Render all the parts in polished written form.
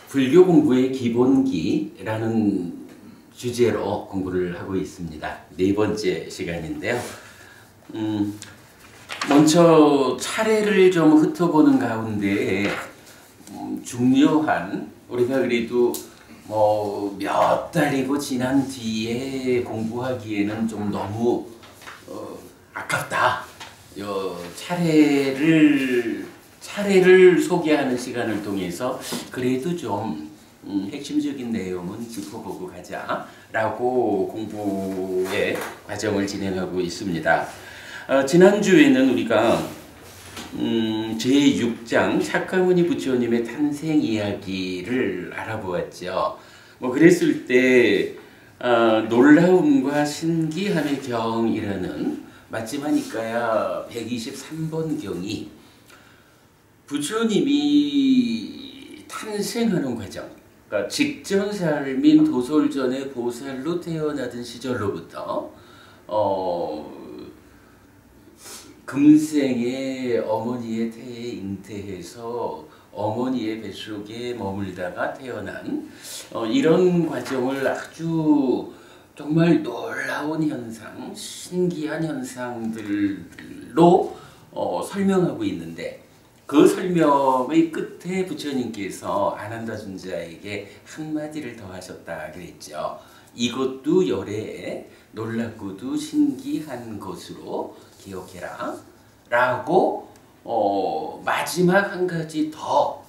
불교 공부의 기본기라는 주제로 공부를 하고 있습니다. 네 번째 시간인데요. 먼저 차례를 좀 훑어보는 가운데 중요한, 우리가 그래도 뭐 몇 달이고 지난 뒤에 공부하기에는 좀 너무 아깝다. 차례를 소개하는 시간을 통해서 그래도 좀 핵심적인 내용은 짚어보고 가자라고 공부의 과정을 진행하고 있습니다. 지난주에는 우리가 제6장釈迦무니 부처님의 탄생 이야기를 알아보았죠. 그랬을 때 놀라움과 신기함의 경이라는 마지막이니까야 123번 경이 부처님이 탄생하는 과정, 그러니까 직전 삶인 도솔전의 보살로 태어나던 시절로부터 금생에 어머니의 태에 잉태해서 어머니의 뱃속에 머물다가 태어난 이런 과정을 아주 정말 놀라운 현상, 신기한 현상들로 설명하고 있는데, 그 설명의 끝에 부처님께서 아난다尊자에게 한마디를 더 하셨다 그랬죠. 이것도 열애에 놀랍고도 신기한 것으로 기억해라 라고 마지막 한 가지 더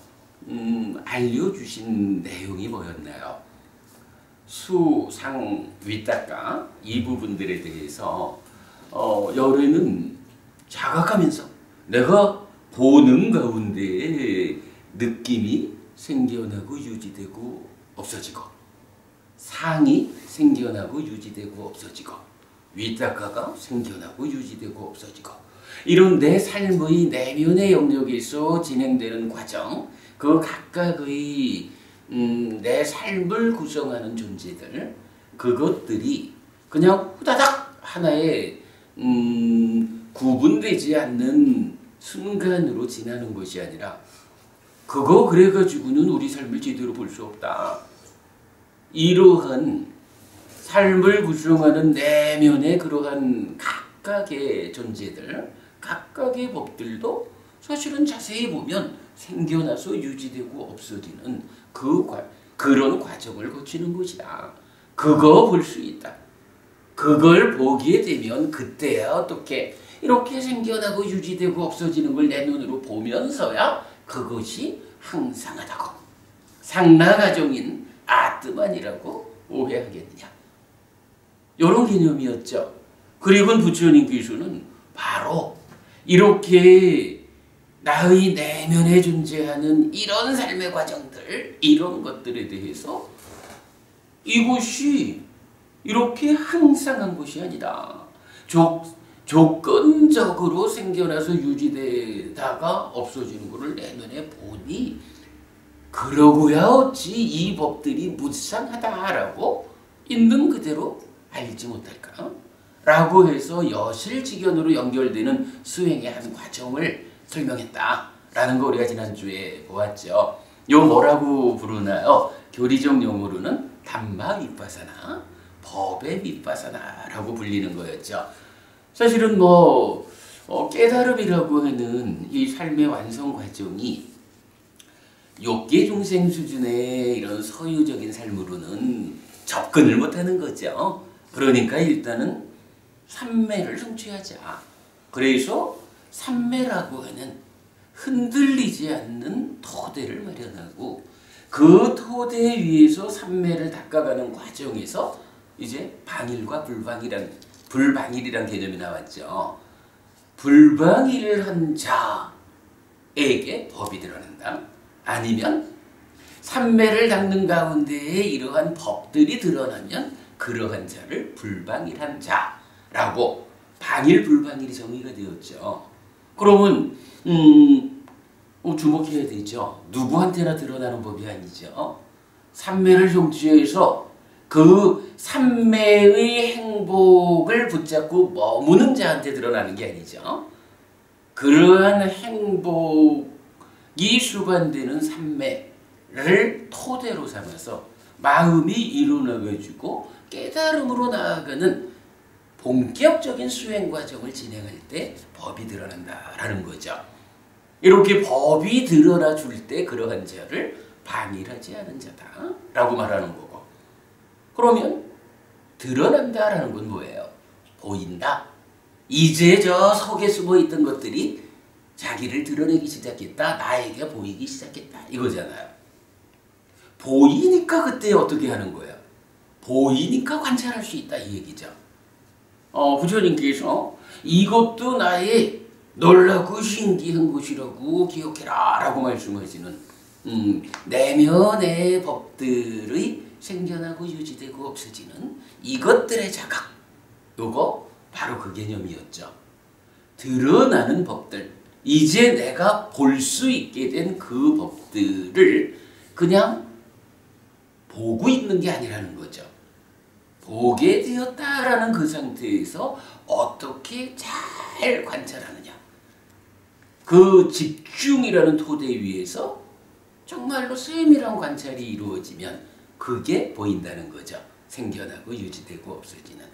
알려주신 내용이 뭐였나요? 수, 상, 위닦아 이 부분들에 대해서 열애는 자각하면서 내가 보는 가운데 느낌이 생겨나고 유지되고 없어지고, 상이 생겨나고 유지되고 없어지고, 위닦아가 생겨나고 유지되고 없어지고, 이런 내 삶의 내면의 영역에서 진행되는 과정, 그 각각의 내 삶을 구성하는 존재들, 그것들이 그냥 후다닥 하나의 구분되지 않는 순간으로 지나는 것이 아니라, 그거 그래가지고는 우리 삶을 제대로 볼 수 없다. 이러한 삶을 구성하는 내면의 그러한 각각의 존재들, 각각의 법들도 사실은 자세히 보면 생겨나서 유지되고 없어지는 그런 과정을 거치는 것이다. 그거 볼 수 있다. 그걸 보게 되면 그때야 어떻게 이렇게 생겨나고 유지되고 없어지는 걸 내 눈으로 보면서야 그것이 항상하다고, 상나가정인 아뜨만이라고 오해하겠느냐. 이런 개념이었죠. 그리고 부처님께서는 바로 이렇게 나의 내면에 존재하는 이런 삶의 과정들, 이런 것들에 대해서 이것이 이렇게 항상한 것이 아니다. 조건적으로 생겨나서 유지되다가 없어지는 것을 내 눈에 보니 그러고야 어찌 이 법들이 무상하다라고 있는 그대로 알지 못할까? 라고 해서 여실직연으로 연결되는 수행의 한 과정을 설명했다라는 거 우리가 지난주에 보았죠. 요 뭐라고 부르나요? 교리적 용어로는 담마 윗바사나, 법의 윗바사나라고 불리는 거였죠. 사실은 깨달음이라고 하는 이 삶의 완성 과정이 욕계 중생 수준의 이런 서유적인 삶으로는 접근을 못하는 거죠. 그러니까 일단은 삼매를 성취하자. 그래서 삼매라고 하는 흔들리지 않는 토대를 마련하고, 그 토대 위에서 삼매를 닦아가는 과정에서 이제 방일과 불방일이란 개념이 나왔죠. 불방일을 한 자에게 법이 드러난다. 아니면 삼매를 닦는 가운데에 이러한 법들이 드러나면 그러한 자를 불방일한 자라고 방일 불방일이 정의가 되었죠. 그러면 주목해야 되죠. 누구한테나 드러나는 법이 아니죠. 삼매를 성취해서 그 삼매의 행복을 붙잡고 머무는 자한테 드러나는 게 아니죠. 그러한 행복이 수반되는 삼매, 토대로 삼아서 마음이 일어나가지고 깨달음으로 나아가는 본격적인 수행 과정을 진행할 때 법이 드러난다라는 거죠. 이렇게 법이 드러나 줄 때 그러한 자를 반일하지 않은 자다라고 말하는 거고, 그러면 드러난다라는 건 뭐예요? 보인다. 이제 저 속에 숨어 있던 것들이 자기를 드러내기 시작했다. 나에게 보이기 시작했다. 이거잖아요. 보이니까 그때 어떻게 하는 거예요? 보이니까 관찰할 수 있다 이 얘기죠. 부처님께서 이것도 나의 놀라고 신기한 것이라고 기억해라 라고 말씀하시는 내면의 법들의 생겨나고 유지되고 없어지는 이것들의 자각, 요거 바로 그 개념이었죠. 드러나는 법들, 이제 내가 볼 수 있게 된 그 법들을 그냥 보고 있는 게 아니라는 거죠. 보게 되었다라는 그 상태에서 어떻게 잘 관찰하느냐. 그 집중이라는 토대 위에서 정말로 세밀한 관찰이 이루어지면 그게 보인다는 거죠. 생겨나고 유지되고 없어지는.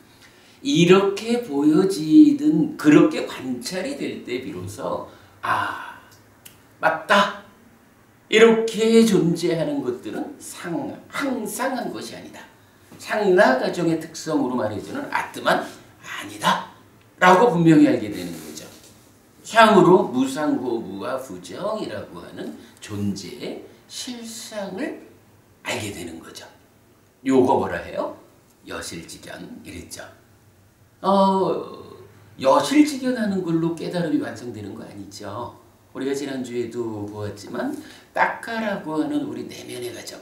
이렇게 보여지는, 그렇게 관찰이 될 때 비로소 아, 맞다. 이렇게 존재하는 것들은 항상한 것이 아니다. 상나 가정의 특성으로 말해주는 아트만 아니다 라고 분명히 알게 되는 거죠. 향으로 무상고무와 부정이라고 하는 존재의 실상을 알게 되는 거죠. 요거 뭐라 해요? 여실직연 이랬죠. 여실직연하는 걸로 깨달음이 완성되는 거 아니죠. 우리가 지난주에도 보았지만 딱가라고 하는 우리 내면의 과정,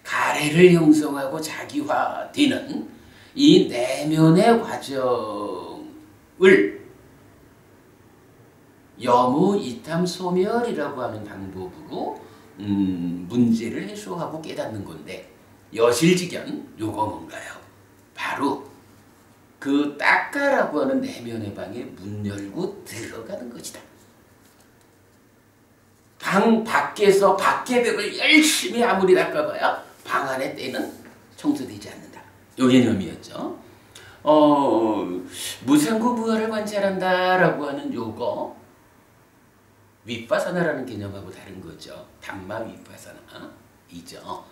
가래를 형성하고 자기화되는 이 내면의 과정을 여무, 이탐, 소멸이라고 하는 방법으로 문제를 해소하고 깨닫는 건데, 여실직연 요거 뭔가요? 바로 그 딱가라고 하는 내면의 방에 문 열고 들어가는 것이다. 방 밖에서 밖의 벽을 열심히 아무리 닦아봐야 방 안의 때는 청소되지 않는다. 요 개념이었죠. 무상고 무아를 관찰한다라고 하는 요거 윗바사나라는 개념하고 다른 거죠. 담마 윗바사나이죠.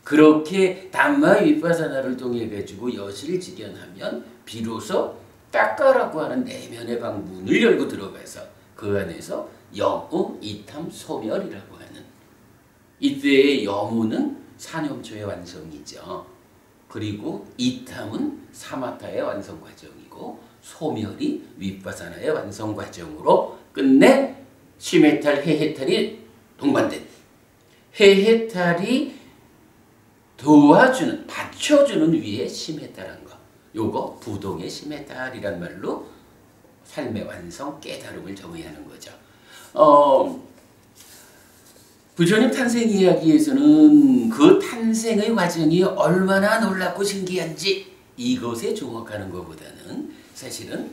그렇게 담마 윗바사나를 통해 가지고 여실직연하면 비로소 딱가라고 하는 내면의 방 문을 열고 들어가서 그 안에서 여무, 이탐, 소멸이라고 하는, 이때의 여무는 사념초의 완성이죠. 그리고 이탐은 사마타의 완성 과정이고 소멸이 윗바사나의 완성 과정으로 끝내 시메탈, 해해탈이 동반된, 해해탈이 도와주는, 받쳐주는 위에 심해탈한 거, 요거 부동의 심해탈이란 말로 삶의 완성, 깨달음을 정의하는 거죠. 부처님 탄생 이야기에서는 그 탄생의 과정이 얼마나 놀랍고 신기한지 이것에 주목하는 것보다는 사실은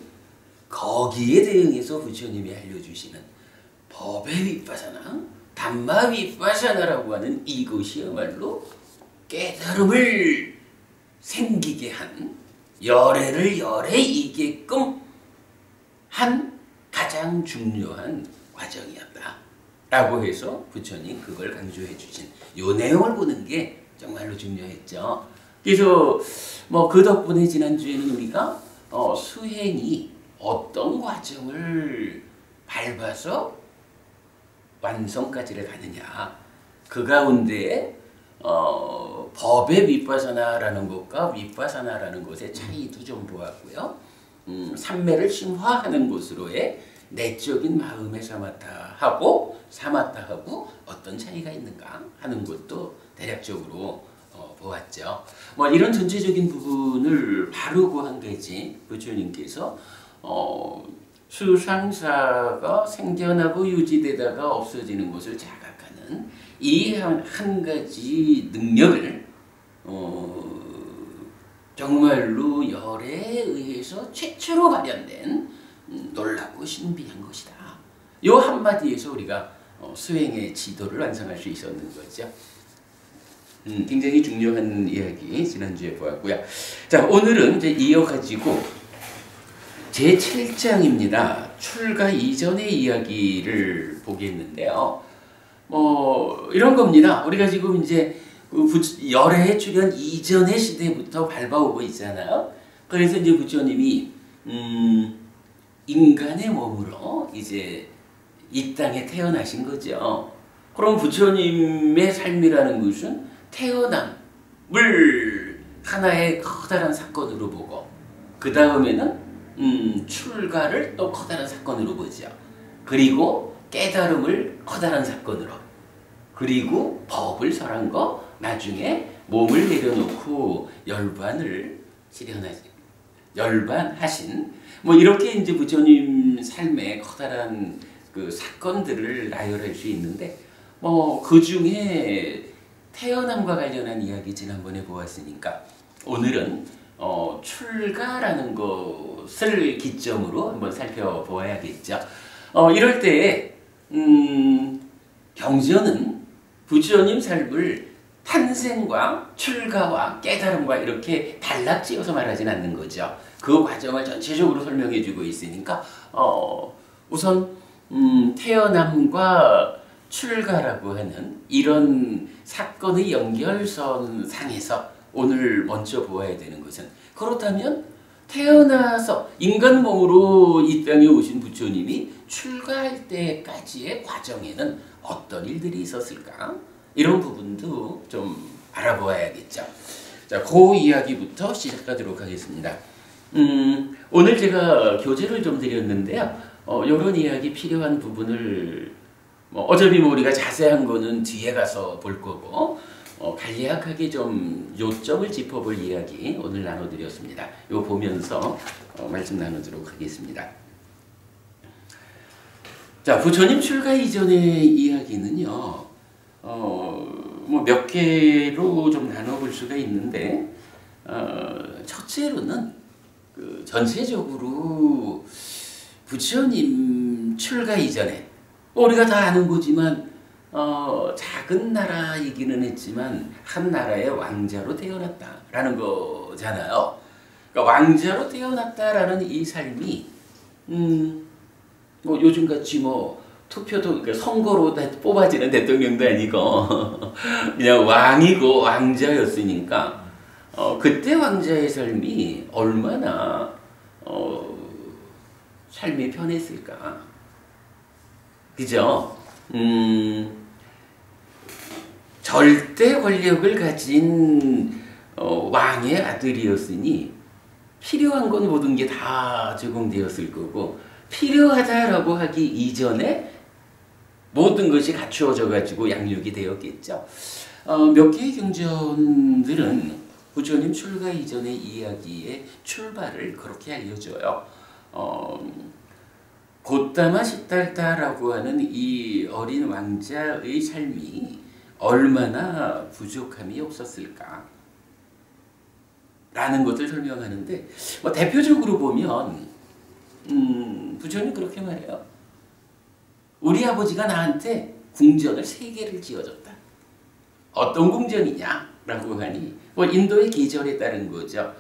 거기에 대응해서 부처님이 알려주시는 법의 윗바사나, 담마 윗바사나라고 하는 이것이야말로 깨달음을 생기게 한, 열애를 열애이게끔 한 가장 중요한 과정이었다 라고 해서 부처님 그걸 강조해 주신 요 내용을 보는 게 정말로 중요했죠. 그래서 뭐 그 덕분에 지난주에는 우리가 수행이 어떤 과정을 밟아서 완성까지를 가느냐, 그 가운데 법의 윗바사나라는 것과 윗바사나라는 것의 차이도 좀 보았고요. 삼매를 심화하는 것으로의 내적인 마음의 사마타하고 사마타하고 어떤 차이가 있는가 하는 것도 대략적으로 보았죠. 뭐 이런 전체적인 부분을 바르고 한 가지 부처님께서 수상사가 생겨나고 유지되다가 없어지는 것을 자각하는 이 한 가지 능력을 정말로 열에 의해서 최초로 발현된 놀랍고 신비한 것이다. 요 한마디에서 우리가 수행의 지도를 완성할 수 있었는 거죠. 굉장히 중요한 이야기 지난주에 보았고요. 자, 오늘은 이제 이어가지고 제7장입니다. 출가 이전의 이야기를 보겠는데요. 이런 겁니다. 우리가 지금 이제 열애 출현 이전의 시대부터 밟아오고 있잖아요. 그래서 이제 부처님이 인간의 몸으로 이제 이 땅에 태어나신 거죠. 그럼 부처님의 삶이라는 것은 태어남을 하나의 커다란 사건으로 보고 그 다음에는 출가를 또 커다란 사건으로 보죠. 그리고 깨달음을 커다란 사건으로, 그리고 법을 설한 거 나중에 몸을 내려놓고 열반하신 뭐 이렇게 이제 부처님 삶의 커다란 그 사건들을 나열할 수 있는데 그 중에 태어남과 관련한 이야기 지난번에 보았으니까 오늘은 출가라는 것을 기점으로 한번 살펴보아야겠죠. 이럴 때에 경전은 부처님 삶을 탄생과 출가와 깨달음과 이렇게 단락지어서 말하진 않는 거죠. 그 과정을 전체적으로 설명해주고 있으니까 우선 태어남과 출가라고 하는 이런 사건의 연결선 상에서 오늘 먼저 보아야 되는 것은, 그렇다면 태어나서 인간 몸으로 이 땅에 오신 부처님이 출가할 때까지의 과정에는 어떤 일들이 있었을까? 이런 부분도 좀 알아보아야겠죠. 자, 그 이야기부터 시작하도록 하겠습니다. 오늘 제가 교재를 좀 드렸는데요. 이런 이야기 필요한 부분을 어차피 우리가 자세한 거는 뒤에 가서 볼 거고 간략하게 좀 요점을 짚어볼 이야기 오늘 나눠드렸습니다. 이거 보면서 말씀 나누도록 하겠습니다. 자, 부처님 출가 이전의 이야기는요, 몇 개로 좀 나눠볼 수가 있는데, 첫째로는 전체적으로 부처님 출가 이전에 우리가 다 아는 거지만 작은 나라이기는 했지만 한 나라의 왕자로 태어났다라는 거잖아요. 그러니까 왕자로 태어났다라는 이 삶이 요즘같이 투표도 그러니까 선거로 뽑아지는 대통령도 아니고 그냥 왕이고 왕자였으니까 그때 왕자의 삶이 얼마나 삶이 편했을까, 그죠? 절대 권력을 가진 왕의 아들이었으니 필요한 건 모든 게 다 제공되었을 거고, 필요하다라고 하기 이전에 모든 것이 갖추어져 가지고 양육이 되었겠죠. 몇 개의 경전들은 부처님 출가 이전의 이야기의 출발을 그렇게 알려줘요. 고타마 시달타라고 하는 이 어린 왕자의 삶이 얼마나 부족함이 없었을까 라는 것을 설명하는데, 대표적으로 보면 부처님 그렇게 말해요. 우리 아버지가 나한테 궁전을 3개를 지어줬다. 어떤 궁전이냐 라고 하니 인도의 계절에 따른 거죠.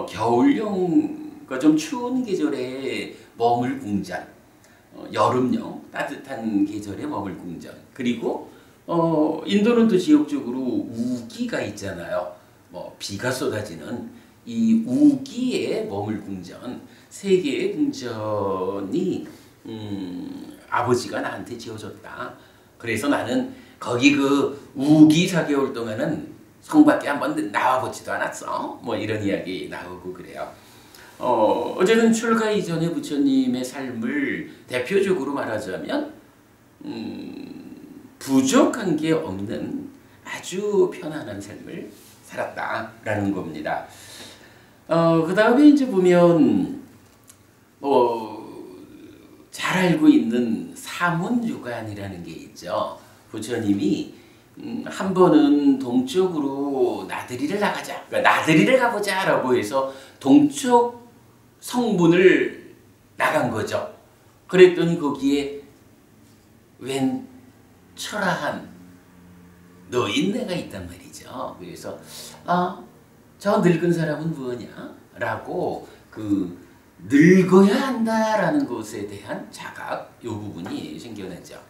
겨울용, 좀 추운 계절에 머물 궁전, 여름용 따뜻한 계절에 머물 궁전, 그리고 인도는 또 지역적으로 우기가 있잖아요. 비가 쏟아지는 이 우기에 머물 궁전, 3개의 궁전이 아버지가 나한테 지어줬다. 그래서 나는 거기 그 우기 4개월 동안은 성 밖에 한번 나와보지도 않았어. 이런 이야기 나오고 그래요. 어쨌든 출가 이전의 부처님의 삶을 대표적으로 말하자면 부족한 게 없는 아주 편안한 삶을 살았다라는 겁니다. 그 다음에 이제 보면 잘 알고 있는 사문유관이라는 게 있죠. 부처님이 한 번은 동쪽으로 나들이를 나가자, 그러니까 나들이를 가보자 라고 해서 동쪽 성문을 나간 거죠. 그랬더니 거기에 웬 초라한 노인네가 있단 말이죠. 그래서 저 늙은 사람은 뭐냐? 라고 늙어야 한다라는 것에 대한 자각, 이 부분이 생겨나죠.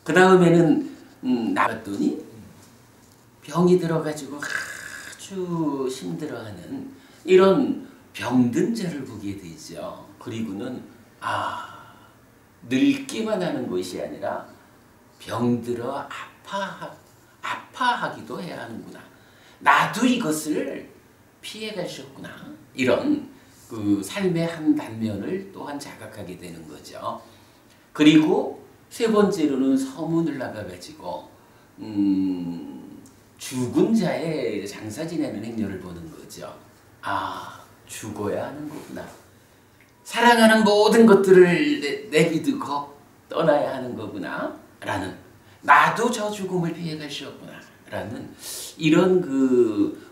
그 다음에는 나갔더니 병이 들어가지고 아주 힘들어하는 이런 병든 자를 보게 되죠. 그리고는 늙기만 하는 것이 아니라 병들어 아파하기도 해야 하는구나. 나도 이것을 피해갈 수 없구나. 이런 삶의 한 단면을 또한 자각하게 되는 거죠. 그리고 세 번째로는 서문을 나가가지고 죽은 자의 장사 지내는 행렬을 보는 거죠. 죽어야 하는 거구나. 사랑하는 모든 것들을 내비두고 떠나야 하는 거구나. 라는, 나도 저 죽음을 피해갈 수 없구나. 라는 이런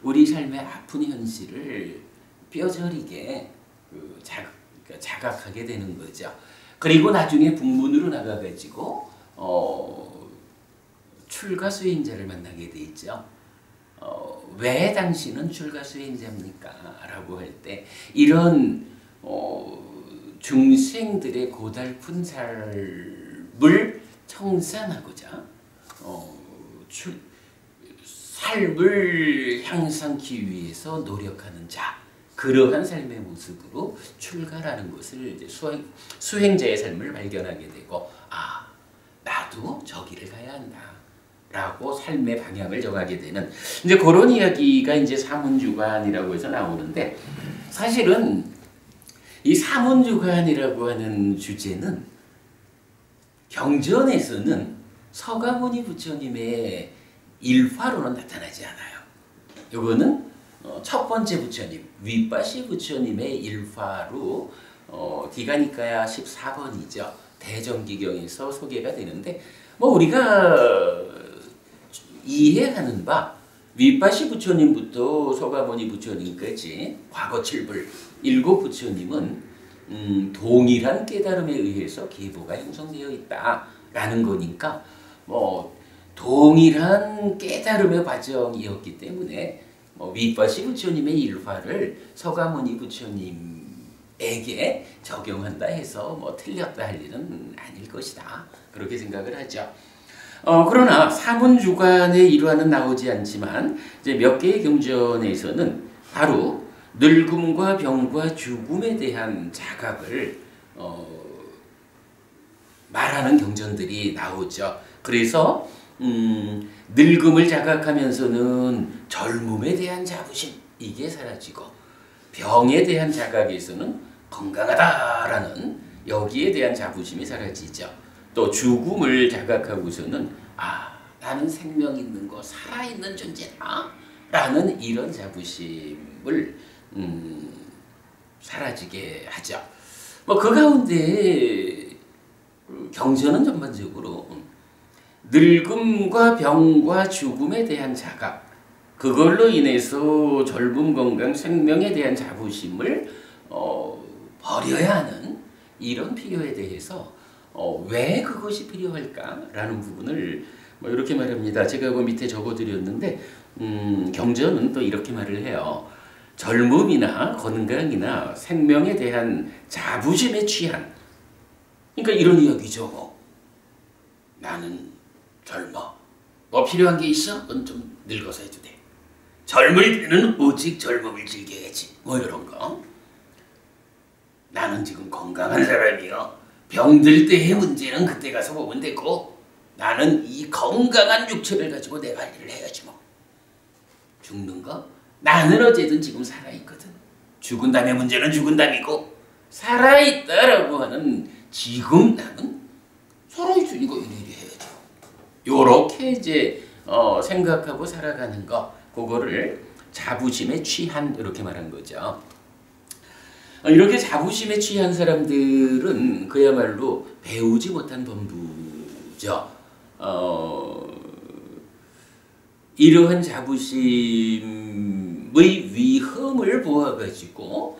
우리 삶의 아픈 현실을 뼈저리게 자각하게 되는 거죠. 그리고 나중에 북문으로 나가가지고 출가 수행자를 만나게 돼 있죠. 왜 당신은 출가 수행자입니까? 라고 할 때 이런 중생들의 고달픈 삶을 청산하고자 삶을 향상하기 위해서 노력하는 자, 그러한 삶의 모습으로 출가라는 것을 이제 수행자의 삶을 발견하게 되고, 나도 저 길을 가야 한다. 라고 삶의 방향을 정하게 되는 이제 그런 이야기가 이제 사문주관이라고 해서 나오는데, 사실은 이 사문주관이라고 하는 주제는 경전에서는 서가모니 부처님의 일화로는 나타나지 않아요. 이거는 첫 번째 부처님 윗바시 부처님의 일화로 디가니카야 14번이죠. 대정기경에서 소개가 되는데, 우리가 이해하는 바 윗바시 부처님부터 서가모니 부처님까지 과거 7불 7 부처님은 동일한 깨달음에 의해서 계보가 형성되어 있다라는 거니까 동일한 깨달음의 과정이었기 때문에 윗바시 부처님의 일화를 서가모니 부처님에게 적용한다 해서 틀렸다 할 일은 아닐 것이다. 그렇게 생각을 하죠. 그러나 사문주관의 일화는 나오지 않지만 이제 몇 개의 경전에서는 바로 늙음과 병과 죽음에 대한 자각을 말하는 경전들이 나오죠. 그래서 늙음을 자각하면서는 젊음에 대한 자부심, 이게 사라지고, 병에 대한 자각에서는 건강하다라는 여기에 대한 자부심이 사라지죠. 또 죽음을 자각하고서는 나는 생명 있는 거, 살아있는 존재다 라는 이런 자부심을 사라지게 하죠. 그 가운데 경전은 전반적으로 늙음과 병과 죽음에 대한 자각, 그걸로 인해서 젊음, 건강, 생명에 대한 자부심을 버려야 하는 이런 필요에 대해서 왜 그것이 필요할까라는 부분을 이렇게 말합니다. 제가 밑에 적어드렸는데 경전은 또 이렇게 말을 해요. 젊음이나 건강이나 생명에 대한 자부심에 취한, 그러니까 이런 이야기죠. 나는 젊어. 필요한 게 있어? 넌 좀 늙어서 해도 돼. 젊을 때는 오직 젊음을 즐겨야지. 이런 거. 나는 지금 건강한 사람이요. 병들 때의 문제는 그때 가서 보면 되고, 나는 이 건강한 육체를 가지고 내 관리를 해야지 뭐. 죽는 거? 나는 어쨌든 지금 살아있거든. 죽은 다음의 문제는 죽은 다음이고, 살아있다라고 하는 지금 나는 살아있으니까 일일이 해야죠. 요렇게 이제 생각하고 살아가는 거, 그거를 자부심에 취한, 이렇게 말한 거죠. 이렇게 자부심에 취한 사람들은 그야말로 배우지 못한 범부죠. 이러한 자부심의 위험을 보아가지고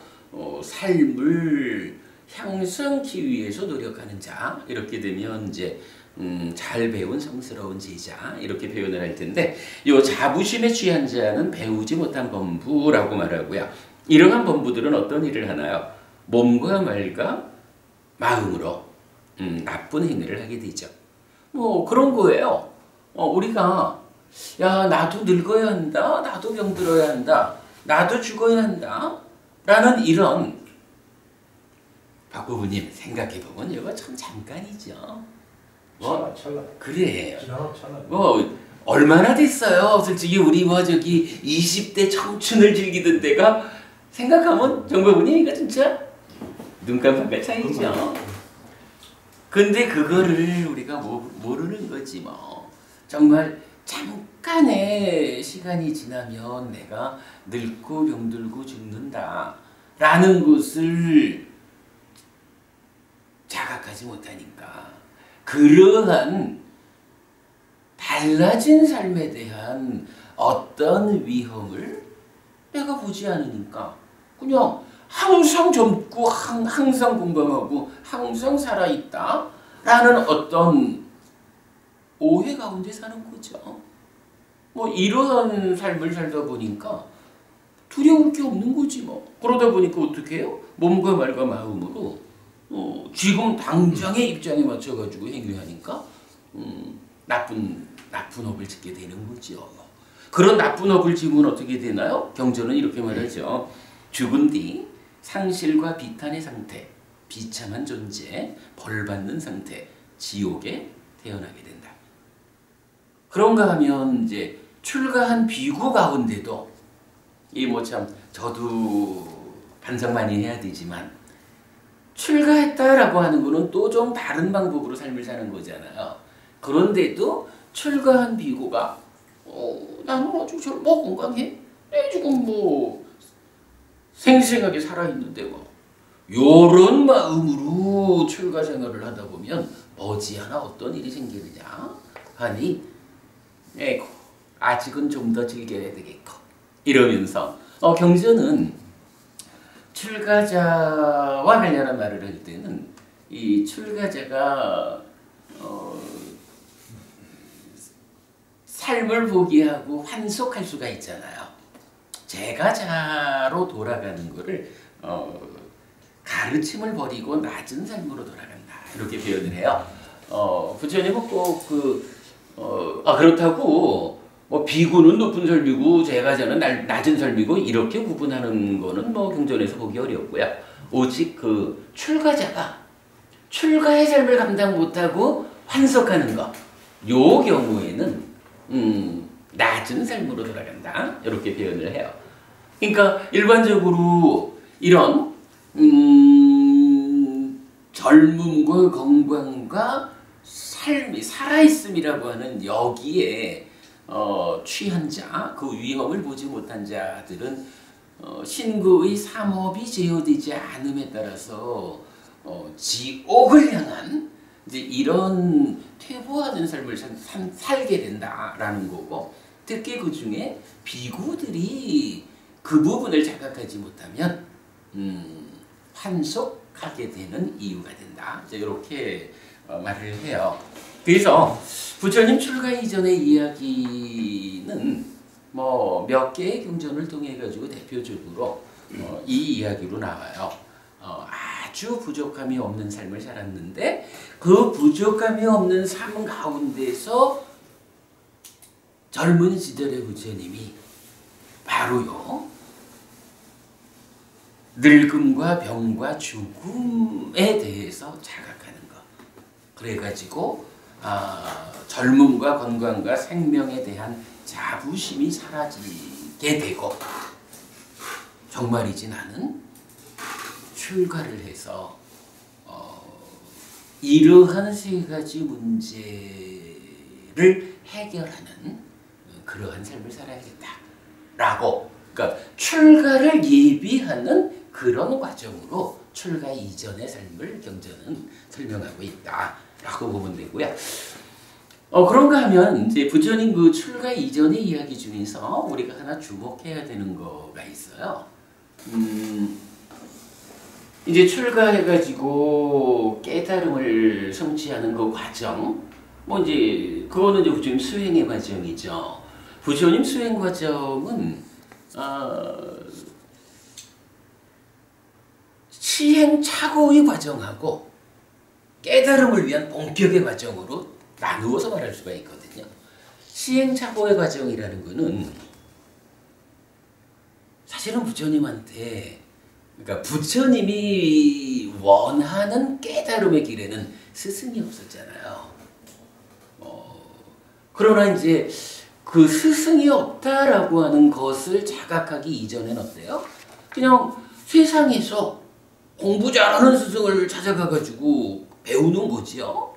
삶을 향상하기 위해서 노력하는 자, 이렇게 되면 이제 잘 배운 성스러운 제자 이렇게 표현을 할 텐데 이 자부심에 취한 자는 배우지 못한 범부라고 말하고요. 이러한 범부들은 어떤 일을 하나요? 몸과 말과 마음으로 나쁜 행위를 하게 되죠. 뭐 그런 거예요. 우리가 야 나도 늙어야 한다. 나도 병들어야 한다. 나도 죽어야 한다. 라는 이런 박부부님 생각해보면 이거 참 잠깐이죠. 찰나. 그래. 찰나. 얼마나 됐어요. 솔직히 우리 저기 20대 청춘을 즐기던 때가 생각하면 정부부님 이거 진짜 눈 깜빡할 차이죠. 근데 그거를 우리가 모르는 거지 뭐. 정말 잠깐의 시간이 지나면 내가 늙고 병들고 죽는다 라는 것을 자각하지 못하니까 그러한 달라진 삶에 대한 어떤 위험을 내가 보지 않으니까 그냥 항상 젊고 항상 건강하고 항상 살아있다 라는 어떤 오해 가운데 사는 거죠. 뭐 이러한 삶을 살다 보니까 두려울 게 없는 거지 뭐. 그러다 보니까 어떻게 해요? 몸과 말과 마음으로 지금 당장의 입장에 맞춰가지고 행위하니까 나쁜 업을 짓게 되는 거죠. 그런 나쁜 업을 지으면 어떻게 되나요? 경전은 이렇게 말하죠. 죽은 뒤 상실과 비탄의 상태, 비참한 존재, 벌받는 상태, 지옥에 태어나게 된다. 그런가 하면 이제 출가한 비구 가운데도 이 뭐 참 저도 반성 많이 해야 되지만 출가했다라고 하는 거는 또 좀 다른 방법으로 삶을 사는 거잖아요. 그런데도 출가한 비구가 나는 아주 젊어 건강해. 지금 뭐 생생하게 살아있는데 뭐 요런 마음으로 출가 생활을 하다 보면 머지않아 어떤 일이 생기느냐 하니 에이고 아직은 좀 더 즐겨야 되겠고 이러면서 경전은 출가자와 관련한 말을 할 때는 이 출가자가 삶을 포기하고 환속할 수가 있잖아요. 제가자로 돌아가는 거를 가르침을 버리고 낮은 삶으로 돌아간다 이렇게 표현을 해요. 부처님은 꼭 그렇다고 뭐 비구는 높은 삶이고 제가자는 낮은 삶이고 이렇게 구분하는 거는 뭐 경전에서 보기 어렵고요. 오직 그 출가자가 출가의 삶을 감당 못하고 환속하는 것, 요 경우에는 낮은 삶으로 돌아간다 이렇게 표현을 해요. 그러니까 일반적으로 이런 젊음과 건강과 삶이 살아있음이라고 하는 여기에 취한 자, 그 위험을 보지 못한 자들은 신구의 삼업이 제어되지 않음에 따라서 지옥을 향한 이제 이런 퇴보하는 삶을 살게 된다라는 거고, 특히 그 중에 비구들이 그 부분을 자각하지 못하면 환속하게 되는 이유가 된다. 이렇게 말을 해요. 그래서 부처님 출가 이전의 이야기는 뭐 몇 개의 경전을 통해 가지고 대표적으로 이 이야기로 나와요. 아주 부족함이 없는 삶을 살았는데 그 부족함이 없는 삶 가운데서 젊은 시절의 부처님이 바로요 늙음과 병과 죽음에 대해서 자각하는 것. 그래가지고 젊음과 건강과 생명에 대한 자부심이 사라지게 되고 정말이지 나는 출가를 해서 이러한 세 가지 문제를 해결하는 그러한 삶을 살아야겠다라고, 그러니까 출가를 예비하는 그런 과정으로 출가 이전의 삶을 경전은 설명하고 있다라고 보면 되고요. 그런가 하면 이제 부처님 그 출가 이전의 이야기 중에서 우리가 하나 주목해야 되는 거가 있어요. 이제 출가해가지고 깨달음을 성취하는 그 과정, 뭐 이제 그거는 이제 부처님 수행의 과정이죠. 부처님 수행 과정은 시행착오의 과정하고 깨달음을 위한 본격의 과정으로 나누어서 말할 수가 있거든요. 시행착오의 과정이라는 것은 사실은 부처님한테, 그러니까 부처님이 원하는 깨달음의 길에는 스승이 없었잖아요. 그러나 이제 그 스승이 없다라고 하는 것을 자각하기 이전엔 어때요? 그냥 세상에서 공부 잘하는 스승을 찾아가가지고 배우는 거지요.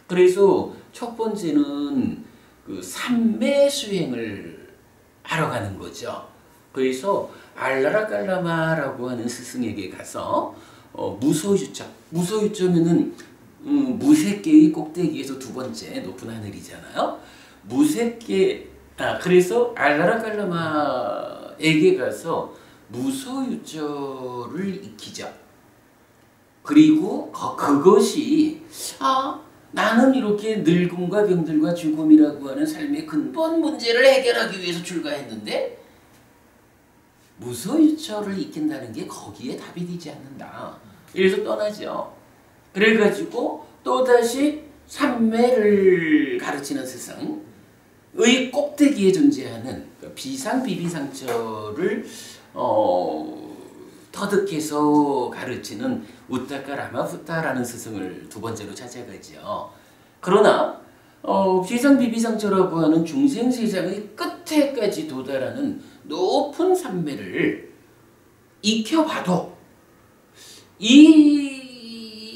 그래서 첫 번째는 그 삼매 수행을 하러 가는 거죠. 그래서 알라라깔라마라고 하는 스승에게 가서 무소유자, 무소유자면은 무색계의 꼭대기에서 두 번째 높은 하늘이잖아요. 무색계, 그래서 알라라깔라마에게 가서 무소유자를 익히죠. 그리고 그것이 나는 이렇게 늙음과 병들과 죽음이라고 하는 삶의 근본 문제를 해결하기 위해서 출가했는데 무소유처를 익힌다는 게 거기에 답이 되지 않는다. 이래서 떠나죠. 그래가지고 또다시 삼매를 가르치는 스승의 꼭대기에 존재하는 비상비비상처를 터득해서 가르치는 우타카 라마푸타라는 스승을 두 번째로 찾아가죠. 그러나 비상비비상처라고 하는 중생세상의 끝에까지 도달하는 높은 삼매를 익혀봐도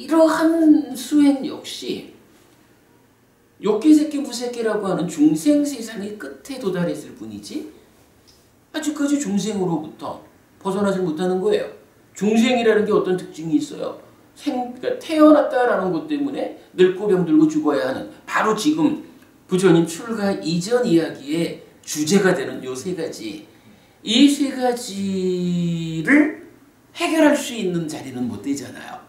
이러한 수행 역시 욕계새끼 무새끼라고 하는 중생세상의 끝에 도달했을 뿐이지 아직까지 중생으로부터 벗어나지 못하는 거예요. 중생이라는 게 어떤 특징이 있어요? 그러니까 태어났다라는 것 때문에 늙고 병들고 죽어야 하는, 바로 지금 부처님 출가 이전 이야기의 주제가 되는 요 세 가지, 이 세 가지를 해결할 수 있는 자리는 못 되잖아요.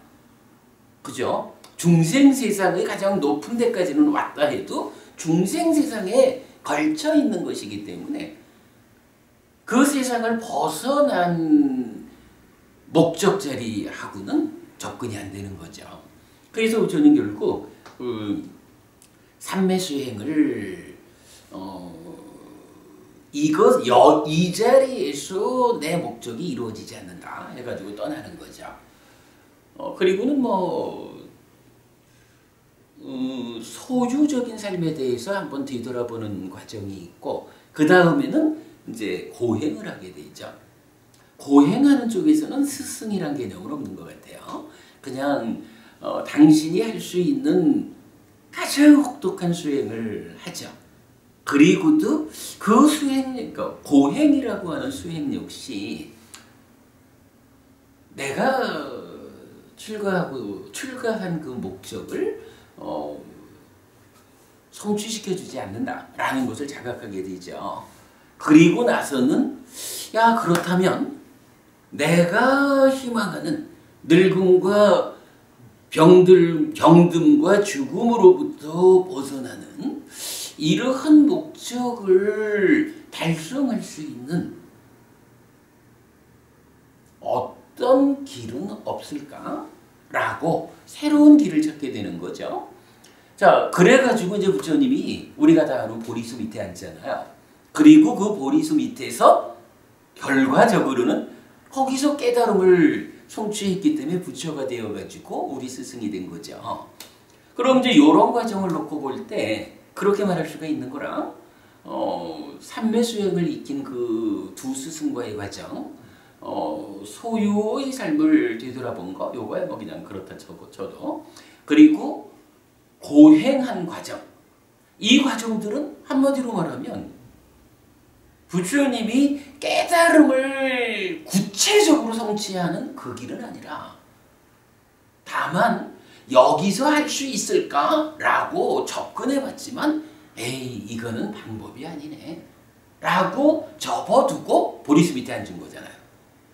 그죠? 중생 세상의 가장 높은 데까지는 왔다 해도 중생 세상에 걸쳐 있는 것이기 때문에 그 세상을 벗어난 목적 자리하고는 접근이 안 되는 거죠. 그래서 저는 결국 삼매 수행을 이 자리에서 내 목적이 이루어지지 않는다 해가지고 떠나는 거죠. 그리고는 소유적인 삶에 대해서 한번 뒤돌아보는 과정이 있고, 그 다음에는 이제 고행을 하게 되죠. 고행하는 쪽에서는 스승이란 개념은 없는 것 같아요. 그냥 당신이 할 수 있는 가장 혹독한 수행을 하죠. 그리고도 그 수행, 그러니까 고행이라고 하는 수행 역시 내가 출가한 그 목적을 성취시켜주지 않는다라는 것을 자각하게 되죠. 그리고 나서는 그렇다면 내가 희망하는 늙음과 병듦과 죽음으로부터 벗어나는 이러한 목적을 달성할 수 있는 어떤 길은 없을까? 라고 새로운 길을 찾게 되는 거죠. 자, 그래가지고 이제 부처님이 우리가 다 아는 보리수 밑에 앉잖아요. 그리고 그 보리수 밑에서 결과적으로는 거기서 깨달음을 성취했기 때문에 부처가 되어가지고 우리 스승이 된 거죠. 그럼 이제 이런 과정을 놓고 볼 때 그렇게 말할 수가 있는 거랑 삼매 수행을 익힌 그 두 스승과의 과정, 소유의 삶을 되돌아본 거, 요거야 뭐 그냥 그렇다 쳐도, 그리고 고행한 과정, 이 과정들은 한마디로 말하면 부처님이 깨달음을 구체적으로 성취하는 그 길은 아니라 다만 여기서 할 수 있을까라고 접근해봤지만 이거는 방법이 아니네 라고 접어두고 보리수 밑에 앉은 거잖아요.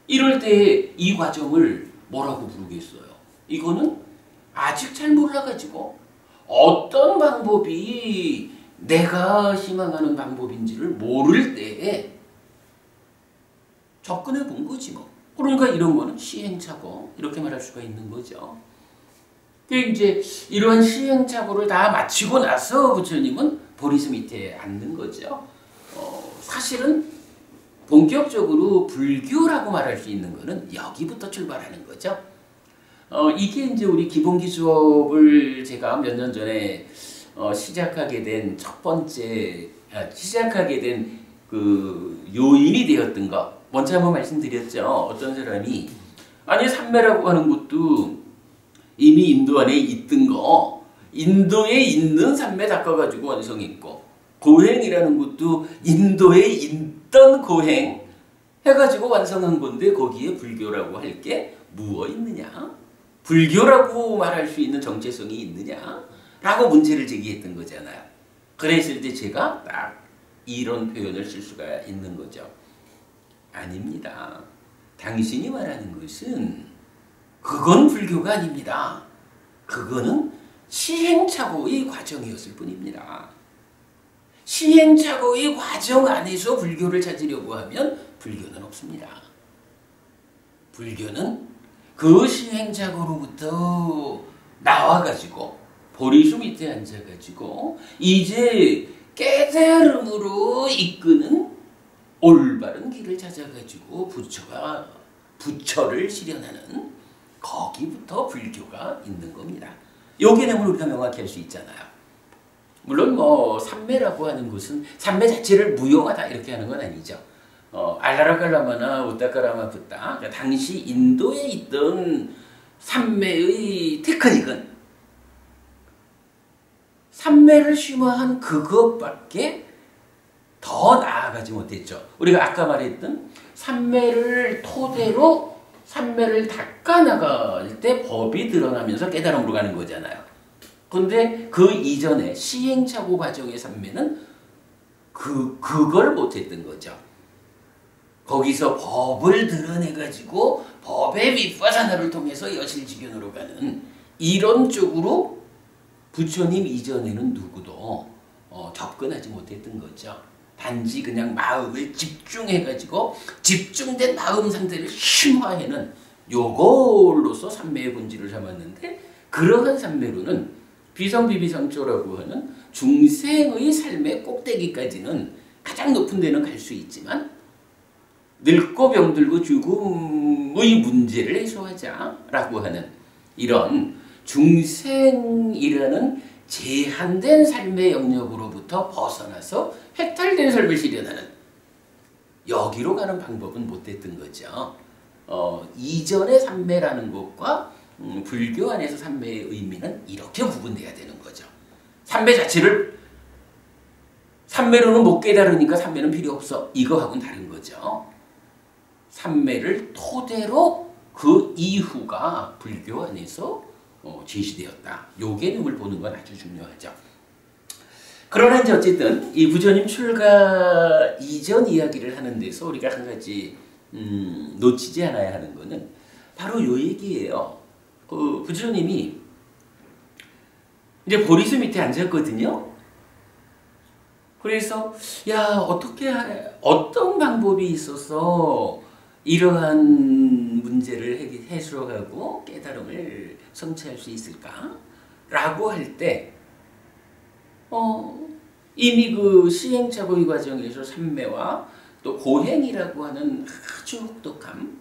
이럴 때 이 과정을 뭐라고 부르겠어요? 이거는 아직 잘 몰라가지고 어떤 방법이 내가 희망하는 방법인지를 모를 때에 접근해 본 거지 뭐. 그러니까 이런 거는 시행착오 이렇게 말할 수가 있는 거죠. 이제 이러한 시행착오를 다 마치고 나서 부처님은 보리수 밑에 앉는 거죠. 사실은 본격적으로 불교라고 말할 수 있는 거는 여기부터 출발하는 거죠. 이게 이제 우리 기본기 수업을 제가 몇 년 전에 시작하게 된 첫 번째 시작하게 된 그 요인이 되었던 거 먼저 한번 말씀드렸죠. 어떤 사람이 아니 삼매라고 하는 것도 이미 인도 안에 있던 거 인도에 있는 삼매 닦아가지고 완성했고 고행이라는 것도 인도에 있던 고행 해가지고 완성한 건데 거기에 불교라고 할 게 무엇 있느냐? 불교라고 말할 수 있는 정체성이 있느냐? 라고 문제를 제기했던 거잖아요. 그랬을 때 제가 딱 이런 표현을 쓸 수가 있는 거죠. 아닙니다. 당신이 말하는 것은 그건 불교가 아닙니다. 그거는 시행착오의 과정이었을 뿐입니다. 시행착오의 과정 안에서 불교를 찾으려고 하면 불교는 없습니다. 불교는 그 시행착오로부터 나와가지고 보리수 밑에 앉아가지고 이제 깨달음으로 이끄는 올바른 길을 찾아가지고 부처를 실현하는 거기부터 불교가 있는 겁니다. 요 개념을 우리가 명확히 할 수 있잖아요. 물론 뭐 삼매라고 하는 것은 삼매 자체를 무용하다 이렇게 하는 건 아니죠. 알라라칼라마나 우따카라마 붓다. 그러니까 당시 인도에 있던 삼매의 테크닉은 삼매를 심화한 그것밖에 더 나아가지 못했죠. 우리가 아까 말했던 삼매를 토대로 삼매를 닦아나갈 때 법이 드러나면서 깨달음으로 가는 거잖아요. 근데 그 이전에 시행착오 과정의 삼매는 그걸 못했던 거죠. 거기서 법을 드러내가지고 법의 윗바사나를 통해서 여실지견으로 가는 이런 쪽으로 부처님 이전에는 누구도 접근하지 못했던 거죠. 단지 그냥 마음을 집중해가지고 집중된 마음 상태를 심화해는 요걸로서 삼매의 본질을 삼았는데 그러한 삼매로는 비성비비상조라고 하는 중생의 삶의 꼭대기까지는 가장 높은 데는 갈 수 있지만 늙고 병들고 죽음의 문제를 해소하자라고 하는 이런 중생이라는 제한된 삶의 영역으로부터 벗어나서 해탈된 삶을 실현하는 여기로 가는 방법은 못 됐던 거죠. 이전의 삼매라는 것과 불교 안에서 삼매의 의미는 이렇게 구분돼야 되는 거죠. 삼매 자체를 삼매로는 못 깨달으니까 삼매는 필요 없어. 이거하고는 다른 거죠. 삼매를 토대로 그 이후가 불교 안에서 제시되었다. 요 개념을 보는 건 아주 중요하죠. 그러나 이제 어쨌든 이 부처님 출가 이전 이야기를 하는 데서 우리가 한 가지 놓치지 않아야 하는 거는 바로 요 얘기예요. 그 부처님이 이제 보리수 밑에 앉았거든요. 그래서 야 어떤 방법이 있어서 이러한 문제를 해소하고 깨달음을 성취할 수 있을까? 라고 할 때 이미 그 시행착오의 과정에서 삼매와 또 고행이라고 하는 아주 혹독함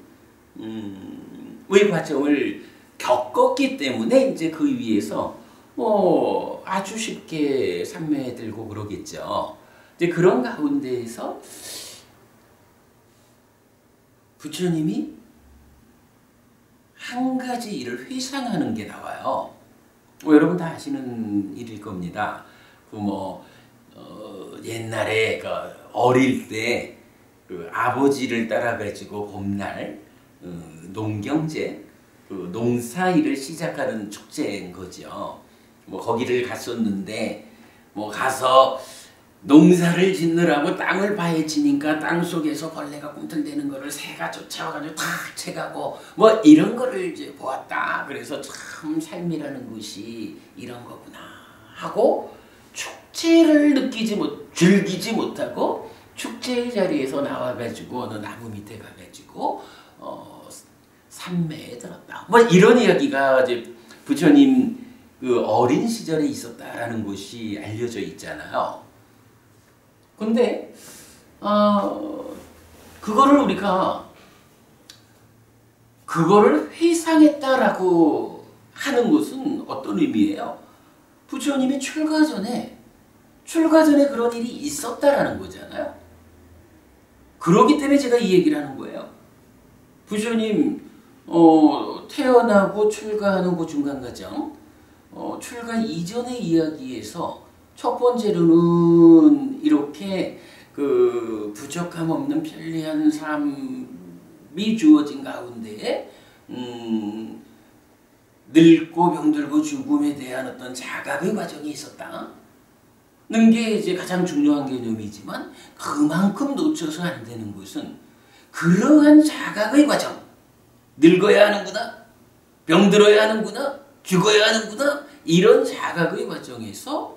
의 과정을 겪었기 때문에 이제 그 위에서 아주 쉽게 삼매에 들고 그러겠죠. 이제 그런 가운데에서 부처님이 한 가지 일을 회상하는 게 나와요. 여러분 다 아시는 일일 겁니다. 옛날에 어릴 때 그 아버지를 따라가지고 봄날 농경제 농사일을 시작하는 축제인 거죠. 거기를 갔었는데 가서 농사를 짓느라고 땅을 파헤치니까 땅 속에서 벌레가 꿈틀대는 거를 새가 쫓아와가지고 탁 채가고 이런 거를 이제 보았다. 그래서 참 삶이라는 것이 이런 거구나 하고 축제를 즐기지 못하고 축제의 자리에서 나와가지고 어느 나무 밑에 가가지고 산매에 들었다. 뭐 이런 이야기가 이제 부처님 그 어린 시절에 있었다라는 것이 알려져 있잖아요. 근데 그거를 회상했다라고 하는 것은 어떤 의미예요? 부처님이 출가 전에 그런 일이 있었다라는 거잖아요. 그렇기 때문에 제가 이 얘기를 하는 거예요. 부처님 태어나고 출가하는 그 중간 과정, 출가 이전의 이야기에서 첫 번째로는 이렇게 그 부족함 없는 편리한 삶이 주어진 가운데 늙고 병들고 죽음에 대한 어떤 자각의 과정이 있었다는 게 이제 가장 중요한 개념이지만, 그만큼 놓쳐서 안 되는 것은 그러한 자각의 과정, 늙어야 하는구나, 병들어야 하는구나, 죽어야 하는구나, 이런 자각의 과정에서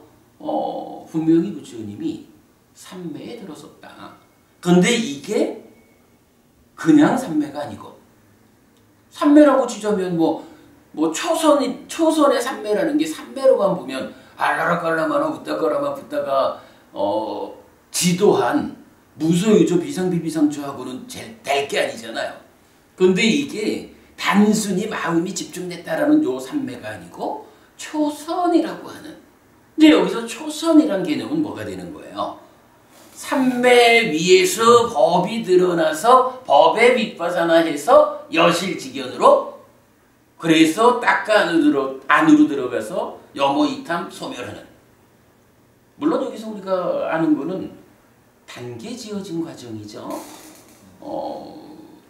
분명히 부처님이 삼매에 들어섰다. 그런데 이게 그냥 삼매가 아니고, 삼매라고 치자면 뭐 초선의 삼매라는 게 삼매로만 보면 알라라깔라마나 웃다까라마 붙다가 지도한 무소유조 비상비비상조하고는 될 게 아니잖아요. 그런데 이게 단순히 마음이 집중됐다라는 요 삼매가 아니고 초선이라고 하는, 이제 여기서 초선이란 개념은 뭐가 되는 거예요? 삼매 위에서 법이 드러나서 법에 밑바사나해서 여실직연으로, 그래서 딱가 안으로 들어가서 여모이탐 소멸하는. 물론 여기서 우리가 아는 거는 단계 지어진 과정이죠.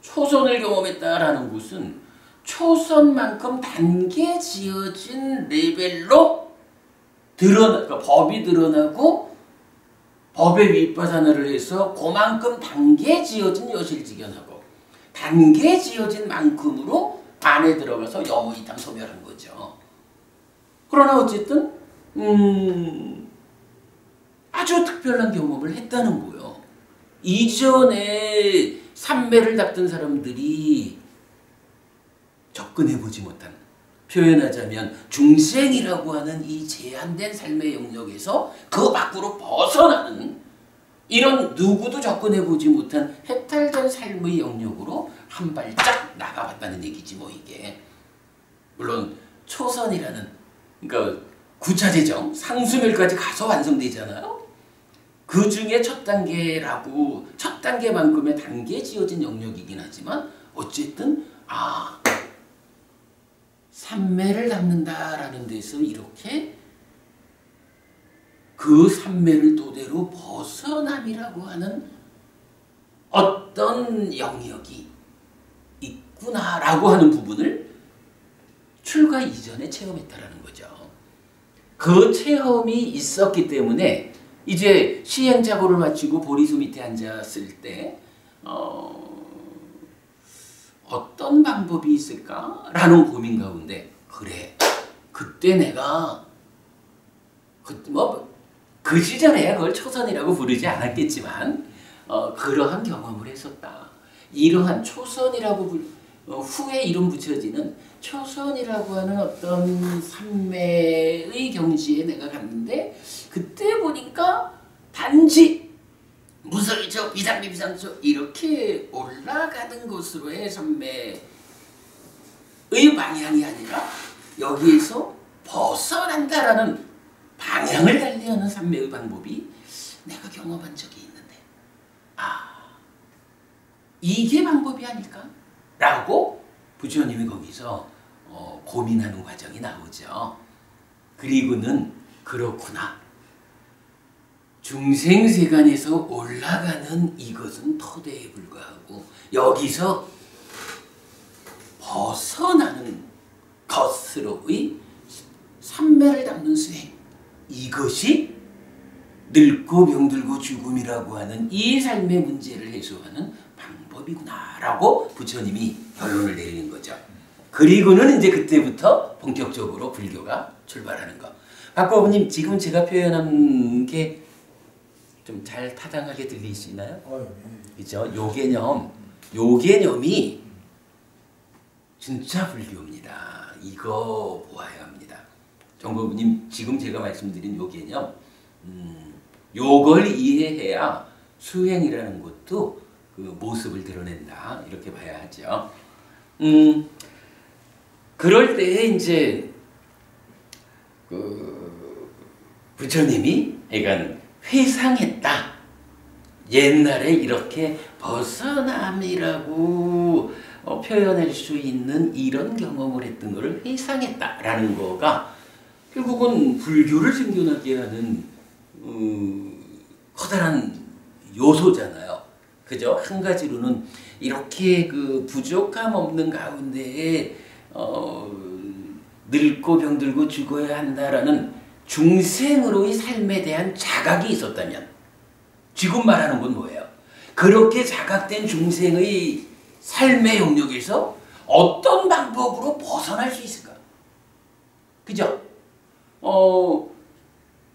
초선을 경험했다라는 것은 초선만큼 단계 지어진 레벨로 그러니까 법이 드러나고 법에 윗바사나를 해서 그만큼 단계 지어진 여실직연하고 단계 지어진 만큼으로 안에 들어가서 여모이탐 소멸한 거죠. 그러나 어쨌든 아주 특별한 경험을 했다는 거예요. 이전에 삼매를 닦던 사람들이 접근해보지 못한, 표현하자면 중생이라고 하는 이 제한된 삶의 영역에서 그 밖으로 벗어나는, 이런 누구도 접근해보지 못한 해탈된 삶의 영역으로 한 발짝 나가봤다는 얘기지 뭐 이게. 물론 초선이라는, 그러니까 구차재정, 상수멸까지 가서 완성되잖아요. 그 중에 첫 단계만큼의 단계 지어진 영역이긴 하지만 어쨌든 삼매를 닦는다라는 데서 이렇게 그 삼매를 토대로 벗어남이라고 하는 어떤 영역이 있구나라고 하는 부분을 출가 이전에 체험했다라는 거죠. 그 체험이 있었기 때문에 이제 시행착오를 마치고 보리수 밑에 앉았을 때 어떤 방법이 있을까라는 고민 가운데, 그래, 그때 내가 그 시절에 그걸 초선이라고 부르지 않았겠지만 그러한 경험을 했었다. 이러한 초선이라고 후에 이름 붙여지는 초선이라고 하는 어떤 삼매의 경지에 내가 갔는데, 그때 보니까 단지 무소유조 비상비비상조 이렇게 올라가는 것으로의 삼매의 방향이 아니라 여기에서 벗어난다라는 방향을 달리하는 삼매의 방법이 내가 경험한 적이 있는데, 이게 방법이 아닐까? 라고 부처님이 거기서 고민하는 과정이 나오죠. 그리고는 그렇구나, 중생세간에서 올라가는 이것은 토대에 불과하고 여기서 벗어나는 것으로의 삼매를 닦는 수행, 이것이 늙고 병들고 죽음이라고 하는 이 삶의 문제를 해소하는 방법이구나라고 부처님이 결론을 내리는 거죠. 그리고는 이제 그때부터 본격적으로 불교가 출발하는 거. 박보부님 지금 제가 표현한 게 좀 잘 타당하게 들리시나요? 그죠? 요 개념이 진짜 불교입니다. 이거 보아야 합니다. 정보부님 지금 제가 말씀드린 요 개념, 요걸 이해해야 수행이라는 것도 그 모습을 드러낸다 이렇게 봐야 하죠. 그럴 때 이제 그 부처님이 그러니까 회상했다. 옛날에 이렇게 벗어남이라고 표현할 수 있는 이런 경험을 했던 것을 회상했다라는 거가 결국은 불교를 생겨나게 하는 커다란 요소잖아요. 그죠? 한 가지로는 이렇게 그 부족함 없는 가운데에 늙고 병들고 죽어야 한다라는 중생으로의 삶에 대한 자각이 있었다면 지금 말하는 건 뭐예요? 그렇게 자각된 중생의 삶의 영역에서 어떤 방법으로 벗어날 수 있을까? 그죠?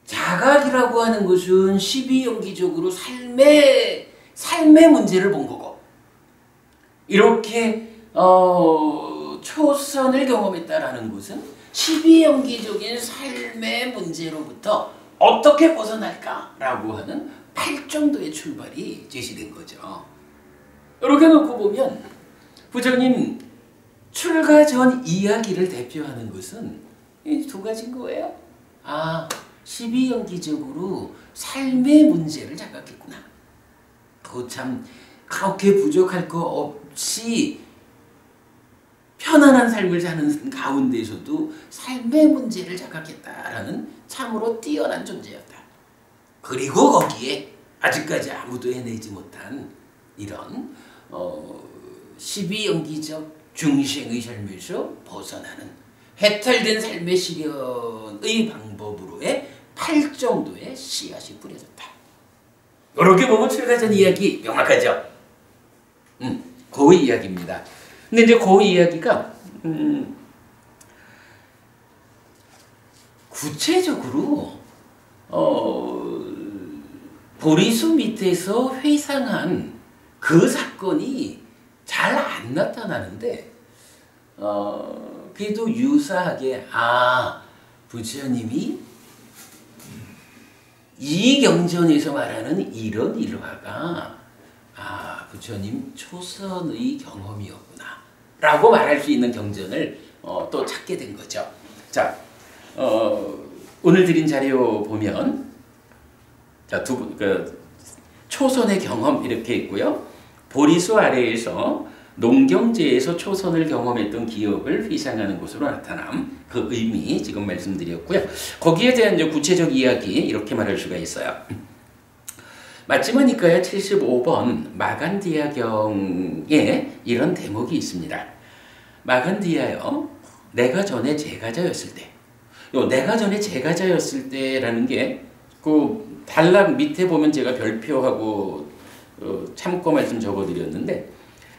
자각이라고 하는 것은 시비연기적으로 삶의 문제를 본 거고 이렇게 초선을 경험했다라는 것은 시비연기적인 삶의 문제로부터 어떻게 벗어날까라고 하는 8정도의 출발이 제시된 거죠. 이렇게 놓고 보면 부처님 출가 전 이야기를 대표하는 것은 이 두 가지인 거예요. 시비연기적으로 삶의 문제를 자각했구나. 참 그렇게 부족할 거 없이 편안한 삶을 사는 가운데서도 삶의 문제를 자각했다라는 참으로 뛰어난 존재였다. 그리고 거기에 아직까지 아무도 해내지 못한 이런 시비연기적 중생의 삶에서 벗어나는 해탈된 삶의 실현의 방법으로의 8정도의 씨앗이 뿌려졌다. 이렇게 보면 출가전 이야기 명확하죠? 그 이야기입니다. 근데 이제 그 이야기가 구체적으로 보리수 밑에서 회상한 그 사건이 잘 안 나타나는데 그래도 유사하게 부처님이 이 경전에서 말하는 이런 일화가 부처님 초선의 경험이었구나 라고 말할 수 있는 경전을 또 찾게 된 거죠. 자, 오늘 드린 자료 보면 자, 초선의 경험 이렇게 있고요. 보리수 아래에서 농경제에서 초선을 경험했던 기억을 회상하는 것으로 나타남. 그 의미 지금 말씀드렸고요. 거기에 대한 이제 구체적 이야기 이렇게 말할 수가 있어요. 마지막이니까요. 75번 마간디아경에 이런 대목이 있습니다. 마간디아요. 내가 전에 제가자였을 때. 요 내가 전에 제가자였을 때라는 게 그 단락 밑에 보면 제가 별표하고 참고 말씀 적어드렸는데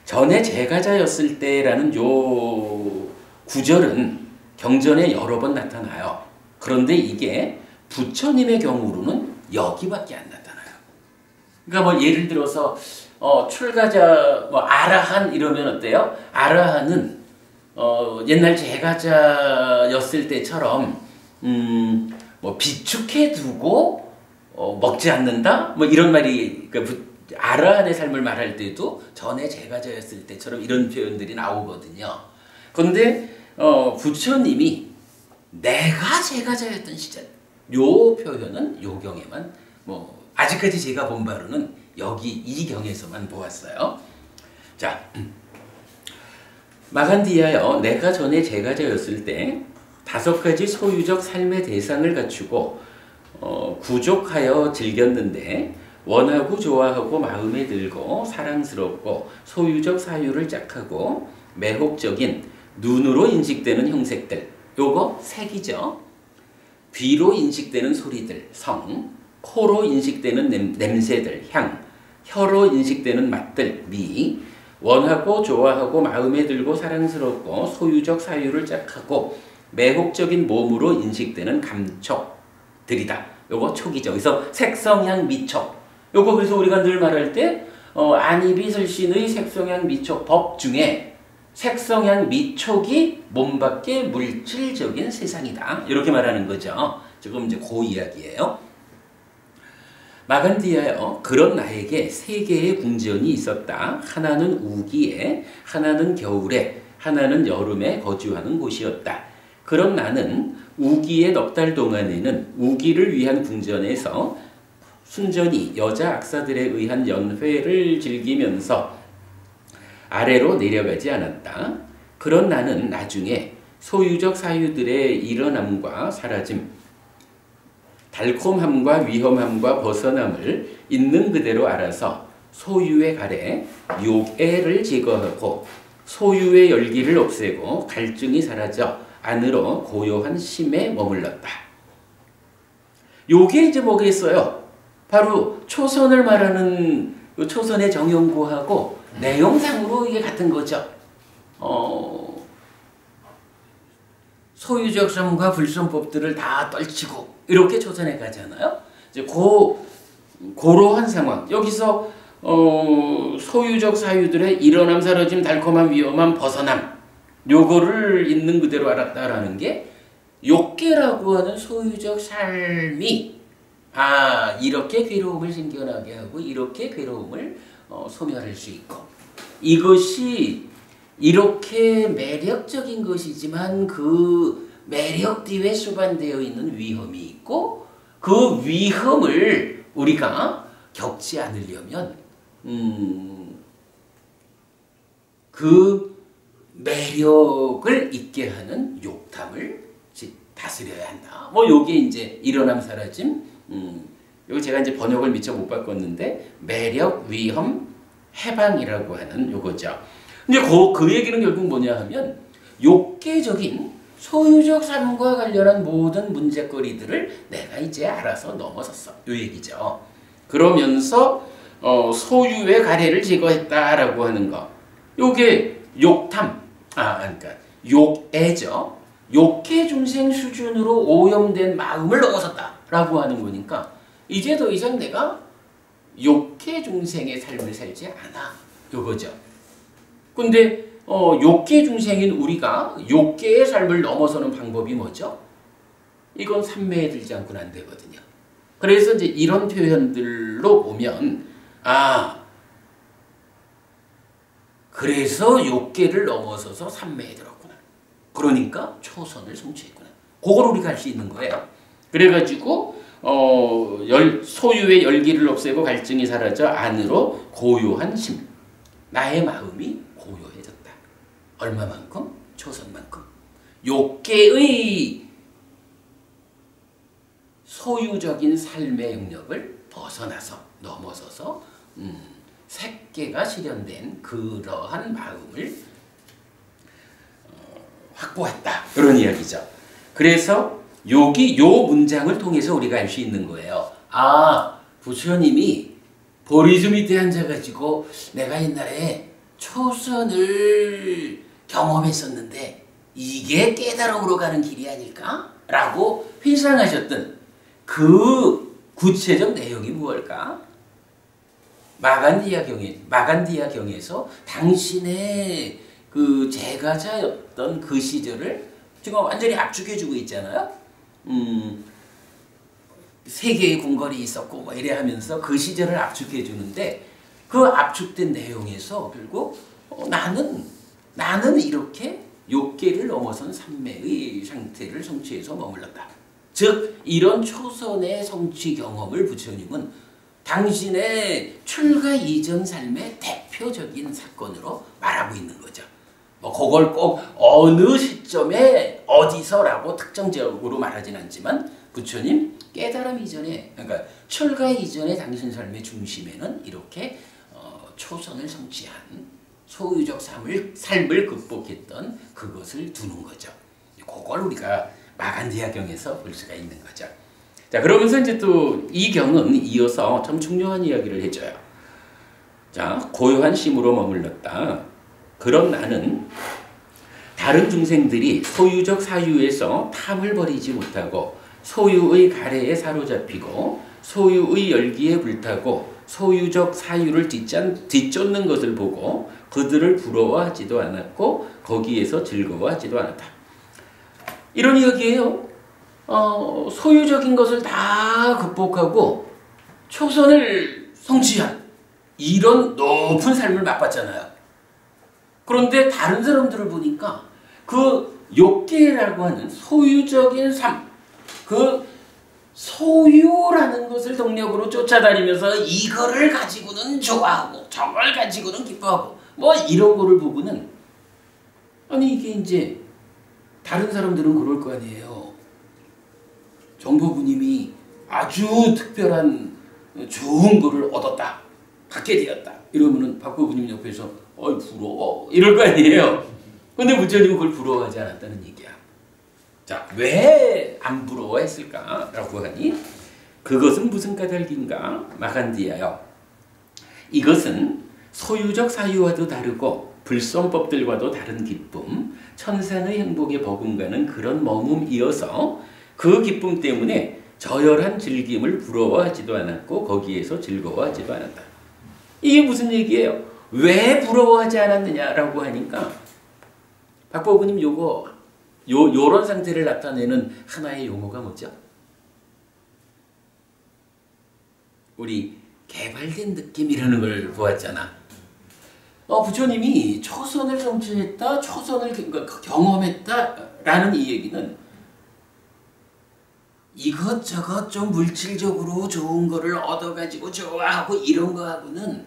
전에 제가자였을 때라는 요 구절은 경전에 여러 번 나타나요. 그런데 이게 부처님의 경우로는 여기밖에 안 나타나요. 그러니까 뭐 예를 들어서 출가자 아라한 이러면 어때요? 아라한은 옛날 제가자였을 때처럼 뭐 비축해 두고 먹지 않는다? 뭐 이런 말이 아라한의 삶을 말할 때도 전에 제가자였을 때처럼 이런 표현들이 나오거든요. 그런데 부처님이 내가 제가자였던 시절 요 표현은 요 경에만 아직까지 제가 본 바로는 여기 이 경에서만 보았어요. 자, 마간디아여 내가 전에 제가자였을 때 5가지 소유적 삶의 대상을 갖추고 구족하여 즐겼는데 원하고 좋아하고 마음에 들고 사랑스럽고 소유적 사유를 짝하고 매혹적인 눈으로 인식되는 형색들 요거 색이죠. 귀로 인식되는 소리들 성, 코로 인식되는 냄새들 향, 혀로 인식되는 맛들 미, 원하고 좋아하고 마음에 들고 사랑스럽고 소유적 사유를 짝하고 매혹적인 몸으로 인식되는 감촉들이다. 요거 촉이죠. 그래서 색성향 미촉. 요거 그래서 우리가 늘 말할 때 안이비설신의 색성향 미촉 법 중에 색성향 미촉이 몸 밖의 물질적인 세상이다. 이렇게 말하는 거죠. 지금 이제 그 이야기예요. 마간디아여, 그런 나에게 세 개의 궁전이 있었다. 하나는 우기에, 하나는 겨울에, 하나는 여름에 거주하는 곳이었다. 그런 나는 우기의 넉 달 동안에는 우기를 위한 궁전에서 순전히 여자 악사들에 의한 연회를 즐기면서 아래로 내려가지 않았다. 그런 나는 나중에 소유적 사유들의 일어남과 사라짐, 달콤함과 위험함과 벗어남을 있는 그대로 알아서 소유의 가래, 욕애를 제거하고 소유의 열기를 없애고 갈증이 사라져 안으로 고요한 심에 머물렀다. 요게 이제 뭐겠어요? 바로 초선을 말하는 초선의 정연구하고 내용상으로 이게 같은 거죠. 소유적 삶과 불성법들을 다 떨치고 이렇게 초선에 가잖아요. 이제 고러한 상황. 여기서 소유적 사유들의 일어남, 사라짐, 달콤함, 위험함, 벗어남. 요거를 있는 그대로 알았다라는 게 욕계라고 하는 소유적 삶이 이렇게 괴로움을 생겨나게 하고 이렇게 괴로움을 소멸할 수 있고 이것이 이렇게 매력적인 것이지만 그 매력 뒤에 수반되어 있는 위험이 있고 그 위험을 우리가 겪지 않으려면 그 매력을 있게 하는 욕탐을 다스려야 한다. 뭐 요게 이제 일어남 사라짐. 요거 제가 이제 번역을 미처 못 바꿨는데 매력, 위험, 해방이라고 하는 요거죠. 근데 그 얘기는 결국 뭐냐 하면 욕계적인 소유적 삶과 관련한 모든 문제거리들을 내가 이제 알아서 넘어섰어. 요 얘기죠. 그러면서 소유의 가래를 제거했다라고 하는 거. 요게 욕탐, 그러니까 욕애죠. 욕계 중생 수준으로 오염된 마음을 넘어섰다라고 하는 거니까 이제 더 이상 내가 욕계 중생의 삶을 살지 않아. 요거죠. 근데 욕계 중생인 우리가 욕계의 삶을 넘어서는 방법이 뭐죠? 이건 삼매에 들지 않고는 안 되거든요. 그래서 이제 이런 표현들로 보면 그래서 욕계를 넘어서서 삼매에 들었구나. 그러니까 초선을 성취했구나. 그걸 우리가 할 수 있는 거예요. 그래가지고 소유의 열기를 없애고 갈증이 사라져 안으로 고요한 심. 나의 마음이 고요해졌다. 얼마만큼? 초선만큼. 욕계의 소유적인 삶의 영역을 벗어나서 넘어서서 색계가 실현된 그러한 마음을 확보했다. 그런 이야기죠. 그래서 요 문장을 통해서 우리가 알 수 있는 거예요. 부처님이 보리수 밑에 앉아가지고 내가 옛날에 초선을 경험했었는데 이게 깨달음으로 가는 길이 아닐까? 라고 회상하셨던 그 구체적 내용이 무엇일까? 마간디아 경에서 당신의 그 제가자였던 그 시절을 지금 완전히 압축해주고 있잖아요. 세 개의 궁궐이 있었고 뭐 이래 하면서 그 시절을 압축해 주는데 그 압축된 내용에서 결국 나는 이렇게 욕계를 넘어선 삼매의 상태를 성취해서 머물렀다. 즉 이런 초선의 성취 경험을 부처님은 당신의 출가 이전 삶의 대표적인 사건으로 말하고 있는 거죠. 뭐 그걸 꼭 어느 시점에 어디서라고 특정적으로 말하진 않지만 부처님 깨달음 이전에, 그러니까 출가 이전에 당신 삶의 중심에는 이렇게 초선을 성취한 소유적 삶을 극복했던 그것을 두는 거죠. 그걸 우리가 마간디아경에서 볼 수가 있는 거죠. 자, 그러면서 이제 또 이 경은 이어서 참 중요한 이야기를 해줘요. 자, 고요한 심으로 머물렀다. 그럼 나는 다른 중생들이 소유적 사유에서 탐을 버리지 못하고 소유의 가래에 사로잡히고 소유의 열기에 불타고 소유적 사유를 뒤쫓는 것을 보고 그들을 부러워하지도 않았고 거기에서 즐거워하지도 않았다. 이런 이야기예요. 소유적인 것을 다 극복하고 초선을 성취한 이런 높은 삶을 맛봤잖아요. 그런데 다른 사람들을 보니까 그 욕계라고 하는 소유적인 삶, 그 소유라는 것을 동력으로 쫓아다니면서 이거를 가지고는 좋아하고 저걸 가지고는 기뻐하고 뭐 이런 거를 보고는 아니 이게 이제 다른 사람들은 그럴 거 아니에요. 정보부님이 아주 특별한 좋은 거를 얻었다, 갖게 되었다 이러면은 박보부님 옆에서 어이 부러워 이럴 거 아니에요. 근데 부처님은 그걸 부러워하지 않았다는 얘기야. 자, 왜 안 부러워했을까라고 하니 그것은 무슨 까닭인가? 마간디아요. 이것은 소유적 사유와도 다르고 불성법들과도 다른 기쁨, 천상의 행복에 버금가는 그런 머뭅이어서 그 기쁨 때문에 저열한 즐김을 부러워하지도 않았고 거기에서 즐거워하지도 않았다. 이게 무슨 얘기예요? 왜 부러워하지 않았느냐라고 하니까 박보부님 요런 상태를 나타내는 하나의 용어가 뭐죠? 우리 개발된 느낌이라는 걸 보았잖아. 부처님이 초선을 성취했다, 초선을 경험했다라는 이 얘기는 이것저것 좀 물질적으로 좋은 거를 얻어가지고 좋아하고 이런 거하고는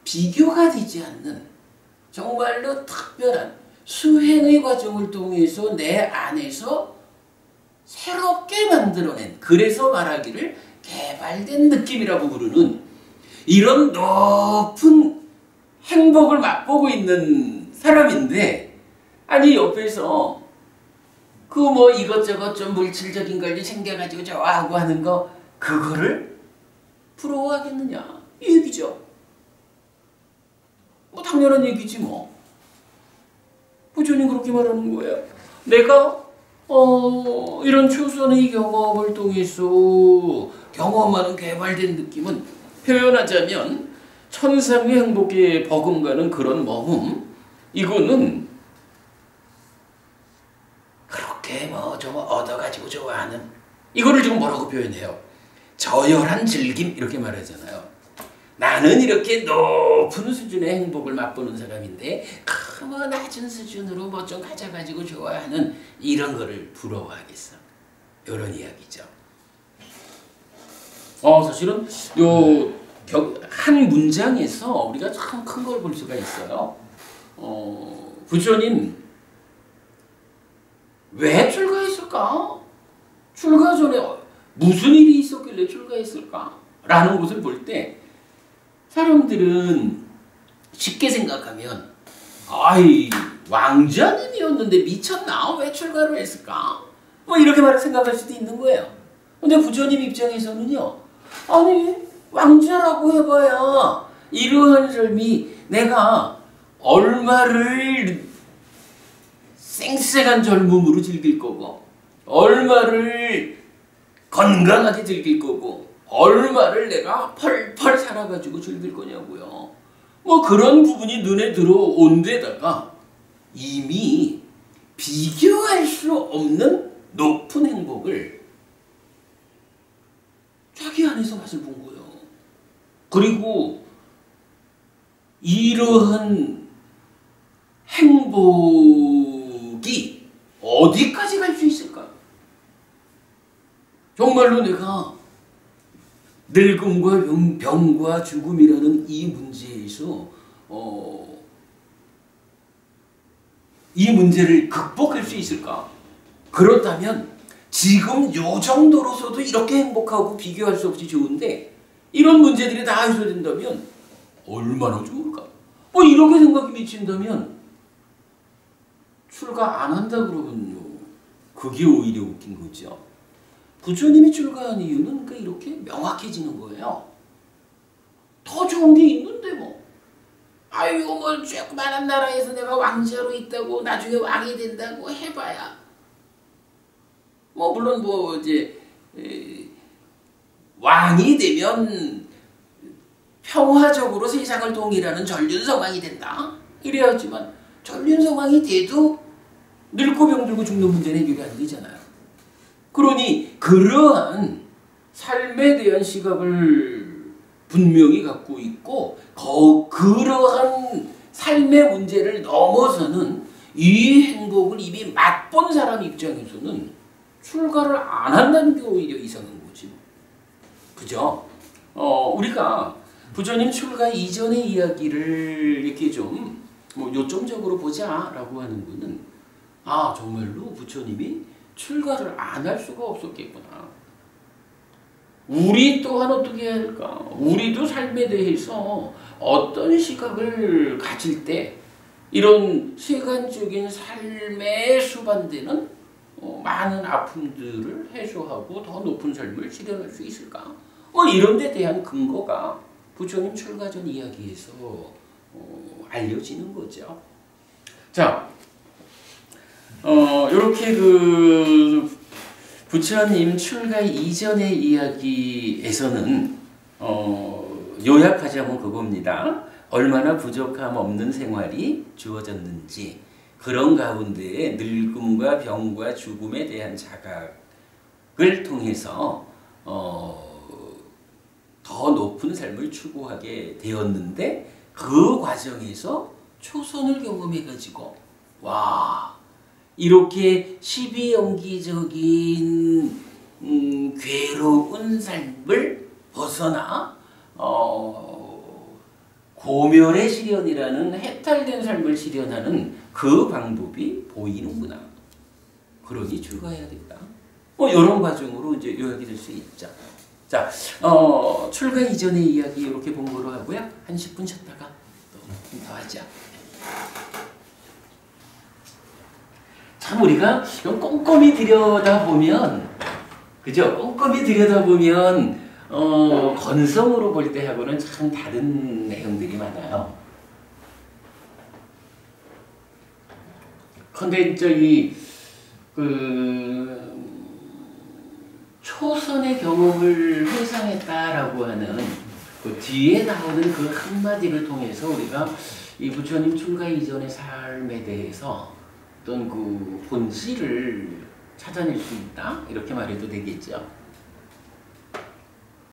비교가 되지 않는 정말로 특별한 수행의 과정을 통해서 내 안에서 새롭게 만들어낸, 그래서 말하기를 개발된 느낌이라고 부르는 이런 높은 행복을 맛보고 있는 사람인데, 아니 옆에서 그 뭐 이것저것 좀 물질적인 걸 챙겨가지고 좋아하고 하는 거 그거를 부러워하겠느냐 이 얘기죠. 뭐 당연한 얘기지 뭐. 부처님 그렇게 말하는 거예요. 내가 이런 초선의 경험을 통해서 경험하는 개발된 느낌은 표현하자면 천상의 행복에 버금가는 그런 머뭅, 이거는 그렇게 뭐 좀 얻어가지고 좋아하는, 이거를 지금 뭐라고 표현해요? 저열한 즐김 이렇게 말하잖아요. 나는 이렇게 높은 수준의 행복을 맛보는 사람인데 뭐 낮은 수준으로 뭐 좀 가져가지고 좋아하는 이런 거를 부러워하겠어. 이런 이야기죠. 사실은 한 문장에서 우리가 참 큰 걸 볼 수가 있어요. 부처님 왜 출가했을까? 출가 전에 무슨 일이 있었길래 출가했을까? 라는 것을 볼 때 사람들은 쉽게 생각하면 아이 왕자님이었는데 미쳤나? 왜 출가를 했을까? 뭐 이렇게 생각할 수도 있는 거예요. 근데 부처님 입장에서는요, 아니 왕자라고 해봐야 이러한 삶이 내가 얼마를 쌩쌩한 젊음으로 즐길 거고 얼마를 건강하게 즐길 거고 얼마를 내가 펄펄 살아가지고 즐길 거냐고요. 뭐 그런 부분이 눈에 들어온 데다가 이미 비교할 수 없는 높은 행복을 자기 안에서 맛을 본 거예요. 그리고 이러한 행복이 어디까지 갈 수 있을까? 정말로 내가 늙음과 병과 죽음이라는 이 문제에서 이 문제를 극복할 수 있을까? 그렇다면 지금 요 정도로서도 이렇게 행복하고 비교할 수 없이 좋은데 이런 문제들이 다 해소된다면 얼마나 좋을까? 뭐 이렇게 생각이 미친다면 출가 안 한다 그러면요, 그게 오히려 웃긴 거죠. 부처님이 출가한 이유는 이렇게 명확해지는 거예요. 더 좋은 게 있는데 뭐 아유 뭐 조그마한 나라에서 내가 왕자로 있다고 나중에 왕이 된다고 해봐야 뭐 물론 뭐 이제 왕이 되면 평화적으로 세상을 통일하는 전륜성왕이 된다 이래야지만 전륜성왕이 돼도 늙고 병들고 죽는 문제는 해결이 안 되잖아요. 그러니 그러한 삶에 대한 시각을 분명히 갖고 있고 그러한 삶의 문제를 넘어서는 이 행복을 이미 맛본 사람 입장에서는 출가를 안 한다는 게 오히려 이상한 거지. 그죠? 우리가 부처님 출가 이전의 이야기를 이렇게 좀 뭐 요점적으로 보자라고 하는 거는 정말로 부처님이 출가를 안 할 수가 없었겠구나. 우리 또한 어떻게 해야 할까? 우리도 삶에 대해서 어떤 시각을 가질 때 이런 세간적인 삶에 수반되는 많은 아픔들을 해소하고 더 높은 삶을 실현할 수 있을까? 이런 데 대한 근거가 부처님 출가 전 이야기에서 알려지는 거죠. 자, 요렇게 부처님 출가 이전의 이야기에서는 요약하자면 그겁니다. 얼마나 부족함 없는 생활이 주어졌는지 그런 가운데 늙음과 병과 죽음에 대한 자각을 통해서 더 높은 삶을 추구하게 되었는데 그 과정에서 초선을 경험해가지고 이렇게 시비연기적인 괴로운 삶을 벗어나 고멸의 실현이라는 해탈된 삶을 실현하는 그 방법이 보이는구나. 그러니 출가해야 된다. 이런 과정으로 이제 요약이 될 수 있죠. 자, 출가 이전의 이야기 이렇게 본 거로 하고요. 한 10분 쉬었다가 또 더 하자. 참 우리가 꼼꼼히 들여다보면, 그죠? 꼼꼼히 들여다보면 건성으로 볼 때하고는 참 다른 내용들이 많아요. 근데 초선의 경험을 회상했다라고 하는 그 뒤에 나오는 그 한마디를 통해서 우리가 이 부처님 출가 이전의 삶에 대해서 어떤 그 본질을 찾아낼 수 있다? 이렇게 말해도 되겠죠.